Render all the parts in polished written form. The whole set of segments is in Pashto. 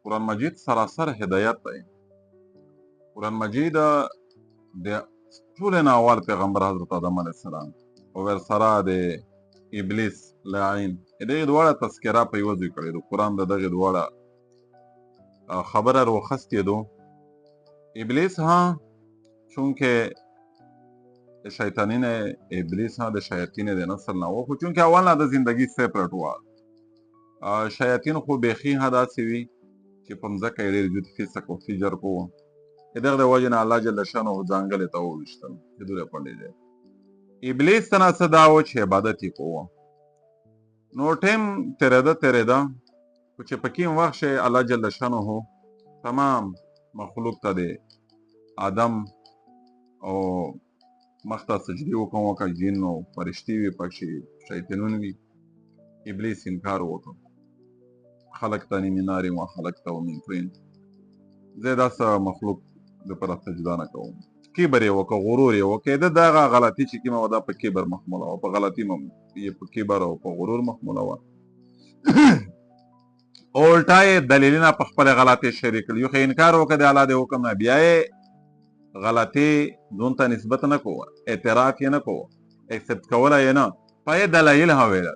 قرآن مجید سراسر هدایت دی. قرآن مجید د ټول نه اول پیغمبر حضرت آدم علیه السلام او ورسره د ابلیس لعین دغې دواړه تذکره په یوه ځای کړې. د قرآن د دغې دواړه خبره روخستې دو. ابلیس ها چونکه شیطانی نه ابلیس ها د شیاطین د نسل نه و، خو چونکه اول نه د زندگی سپریټ و. شیاطین خو بیخي ها داسې وي چې په مځکه یې ډېر زیات فسق او فجر کوو. د دغه د وجې نه الله جل شانه ځانګړې ته وویشتل چې دوی پنډې دی. ابلیس ته نه څه دا و چې عبادت یې کوو. نو ټیم تېرېده خو چې په کوم وخت چې الله جل شانه تمام مخلوق ته د آدم او مخ ته سجدې وکړه، جن او فرشتې وي پکې، شیطانون وي. ابلیس انکار وکړ. خلقتنی من نار و خلقته من طین، زه داسې مخلوق دپاره سجده نه کوم. کبر یې وکړ، غرور یې وکړ. د دغه غلطي چې کومه وه دا په کبر محموله وه، په غلطي یې په کبر او په غرور محموله وه. الټا یې دلیلونه په خپلې غلطۍ شریک کړي. یو خو انکار وکړ د الله د حکم نه، بیا یې غلطي ځون ته نسبت نه کوه، اعتراف یې نه کوه، اکسپت کوله یې نه. په یې دلایل هم ویل.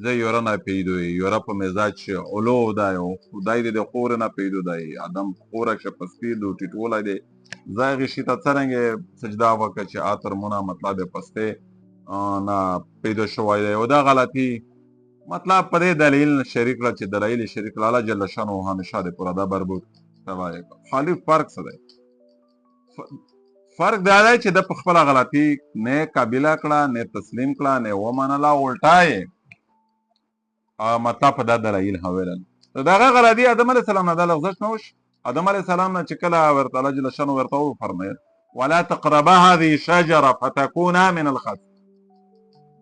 زه یوره ناپیدوی، یوره په مزاج علو دی او خدای دې د خورې ناپیدو دی. آدم خوره شه په سپید و ټیټولی دی. زه هغې شي ته څرنګې سجده وکړه چې ترمونه مطلب یې پستی ناپیدو شوی دی. او دا غلطي مطلب په دې دلیل شریک کړه چې دلایل یې شریک کړه. الله جل شانه همیشه د پوره دا بربود تباه یې کړه. خالي فرق څه دی؟ فرق دا دی چې د په خپله غلطي نه قابله کړه، نه تسلیم کړه، نه ومنله. الټا یې مطلب په دا دلایل هم ویلل. د هغه غلطي آدم علیه السلام نه دا لغزش نه وشي. آدم علیه السلام نه چې کله ورته الله جل شانه ورته وفرمیل ولا تقربا هذه الشجره فتكونا من الخاسرین،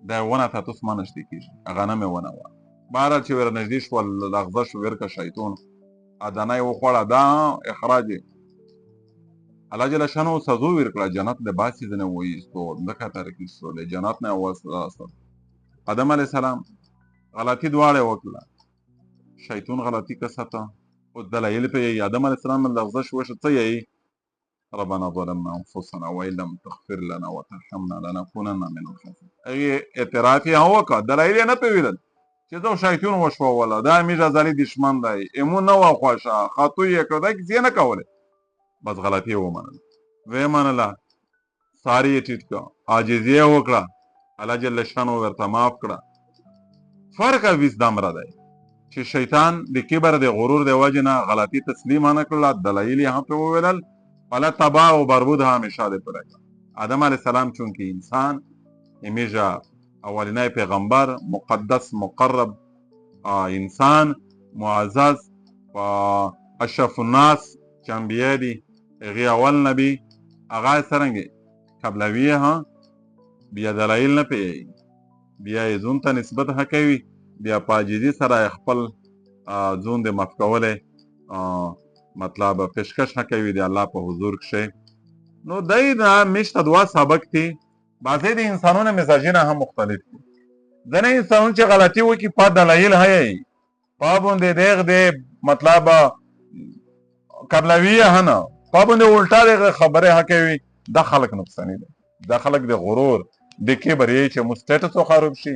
دا ونه ته تاسو ما نږدې کېږي. هغه نه مې ونه وه. بهرحال چې ور نږدې شول لغزه شو، ورکه شیطون دانه یې وخوړه، دا اخراج یې الله جل شانه سزا ورکړه. جنت د باسي ځنې وایستو، ځمکه ته راکېستلې، جنت نه یې وویستل. آدم علیه السلام غلطي دواړه وکړه. شیطون غلطي کسته او دلایل په یې. آدم علیه السلام لغزش وشو، څه یې ربنا ظلمنا انفسنا وان لم تغفر لنا وترحمنا لنكونن من الخاسرین. هغې اعتراف یې هم وکړه، دلایل یې نه پوهېدل چې زه شیطون وشووله، دا زموږ ازلي دشمن دی، ایمون نه وه خوښه، خاطو یې کړه، دا کیسې نه کولې. بس غلطي یې ومنله. ویې منله، ساری یې ټیټ کړه، عاجزي یې وکړه، الله جل شانه ورته معاف کړه. فرق اویس دامره دی چې شیطان د کبر د غرور د وجې نه غلطي تسلیم نه کړله، دلایل یې هم پرې وویلل، حالا تباه او بربود همیشه د پره کړه. آدم علیه السلام چونکه انسان همیشه اولنی پیغمبر مقدس مقرب انسان معزز و اشرف الناس چې انبیا دي، هغې اول نبي، هغه څرنګې قبلوي ها بیا دلایل نه پوهېږي، بیا یې ځون ته نسبت ښه کوي، بیا په عاجزي سره خپل ځون د معاف کولی مطلب پیشکش ښه کوي د الله په حضور کښې. نو دی نه موږ ته دوه سبق دي. بعضې د انسانونو مزاجونه هم مختلف دي. ځینې انسانونه چې غلطي وکړي په دلایل ښیي، په باندې د هغې د مطلب قبلوي یې نه، په باندې الټا د هغې خبرې ښه کوي. دا خلک نقصاني دي. دا خلک د غرور د کبر یې چې مو سټیټس خراب شي،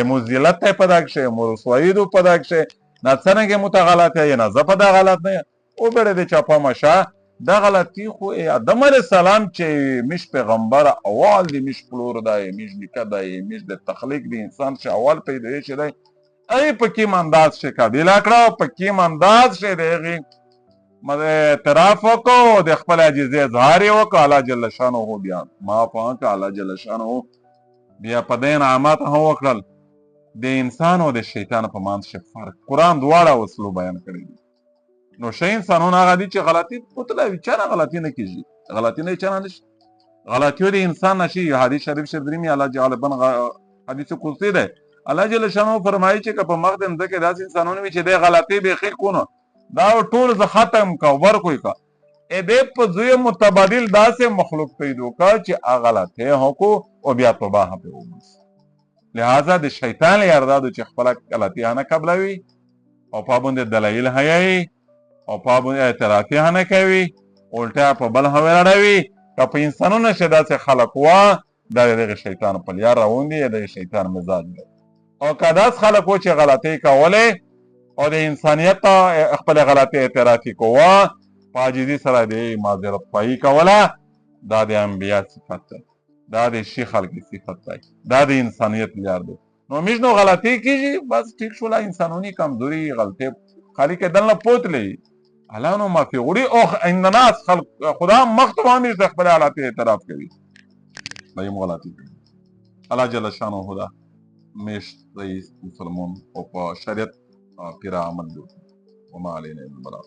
مو ذلت ته په دا کښې، مو رسوایي دو په دا کښې، نه څرنګې مو ته غلط یې، نه زه په دا غلط نه یم. وبېړې د چاپه مشه دا غلطي خو آدم علیه السلام چې موږ پیغمبر اول دی، موږ پلور دی، موږ نیکه دی، موږ د تخلیق د انسان چې اول پیدایي چې دی، ای په کوم انداز چې قبیله کړه، په کوم انداز چې د هغې اعتراف وکړو، د خپل عاجزۍ اظهار یې وکړو. الله جل شانه بیا معاف هم کړه. الله جل شانه بیا په دې انعامات هم وکړل. د انسان او د شیطان په منځ کې فرق قرآن دواړه وسلو بیان کړي دي. نو ښه انسانونه هغه دي چې غلطي مطلع وي، چا نه غلطي نه کېږي، غلطي نه یې چا نه نشي، غلطي د انسان نه شي. حدیث شریف کې درېمې الله جل بن حدیث قدسي دی. الله جل شانه فرمایي چې که په مخ د مځکې داسې انسانونه وي چې دی غلطي بیخي کونه دا ټول زه ختم کا ورکوي کا دې په زوی متبادل داسې مخلوق پیدا کا چې غلطي هکو او بیا توبه هم په ومس. لہذا د شیطان یاردادو چې خپل غلطي نه قبلوي او پابند دلایل هيي او په اعتراف یې نه کوي، الټا په بل هم اړوي. که په انسانونه چې داسې خلک وه دا د دغه شیطان په لار روان دي، د شیطان مزاج دی. او که داسې خلک وو چې غلطۍ کولې او د انسانیت خپل غلطۍ اعتراف یې کوه، په عاجزي سره د معذرت خواهي کوله، دا د انبیا صفت دی، دا د ښې خلکې صفت دی، دا د انسانیت لار دی. نو میش نو غلطی کیږي، بس ٹھیک شولا، انسانونی کمزوری غلطی خالی که دلنه پوتلی الله نو معافي غوړي او عند الناس خلق خدا مخ ته باندې د خپل حالات اعتراف کوي، دایم غلطي کوي. الله جل شانه خدا میش رئیس مسلمان او په شریعت پیرا عمل وما علينا الا البلاغ.